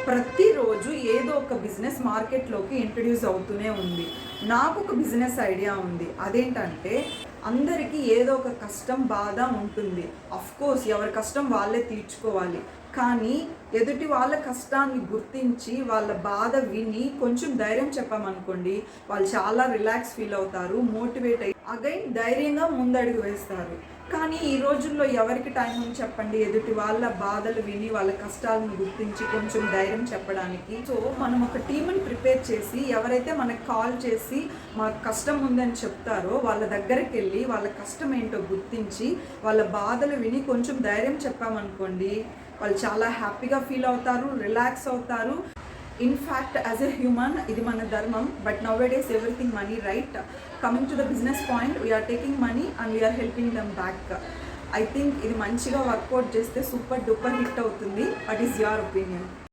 ప్రతిరోజు ఏదో ఒక బిజినెస్ మార్కెట్లోకి ఇంట్రడ్యూస్ అవుతూనే ఉంది. నాకు ఒక బిజినెస్ ఐడియా ఉంది. అదేంటంటే అందరికీ ఏదో ఒక కష్టం బాధ ఉంటుంది. కోర్స్ ఎవరి కష్టం వాళ్ళే తీర్చుకోవాలి. కానీ ఎదుటి వాళ్ళ కష్టాన్ని గుర్తించి వాళ్ళ బాధ విని కొంచెం ధైర్యం చెప్పామనుకోండి, వాళ్ళు చాలా రిలాక్స్ ఫీల్ అవుతారు, మోటివేట్ అయ్యి అగైన్ ధైర్యంగా ముందడుగు వేస్తారు. కానీ ఈ రోజుల్లో ఎవరికి టైం ఉంది చెప్పండి, ఎదుటి వాళ్ళ బాధలు విని వాళ్ళ కష్టాలను గుర్తించి కొంచెం ధైర్యం చెప్పడానికి. సో మనం ఒక టీంని ప్రిపేర్ చేసి ఎవరైతే మనకు కాల్ చేసి మాకు కష్టం ఉందని చెప్తారో వాళ్ళ దగ్గరికి వెళ్ళి వాళ్ళ కష్టం ఏంటో గుర్తించి వాళ్ళ బాధలు విని కొంచెం ధైర్యం చెప్పామనుకోండి, వాళ్ళు చాలా హ్యాపీగా ఫీల్ అవుతారు, రిలాక్స్ అవుతారు. ఇన్ఫ్యాక్ట్ యాజ్ ఎ హ్యూమన్ ఇది మన ధర్మం. But now days everything money, right? Coming to the business point, we're taking money and we're helping them back. I think ఇది మంచిగా వర్కౌట్ చేస్తే సూపర్ డూపర్ హిట్ అవుతుంది. What is your opinion?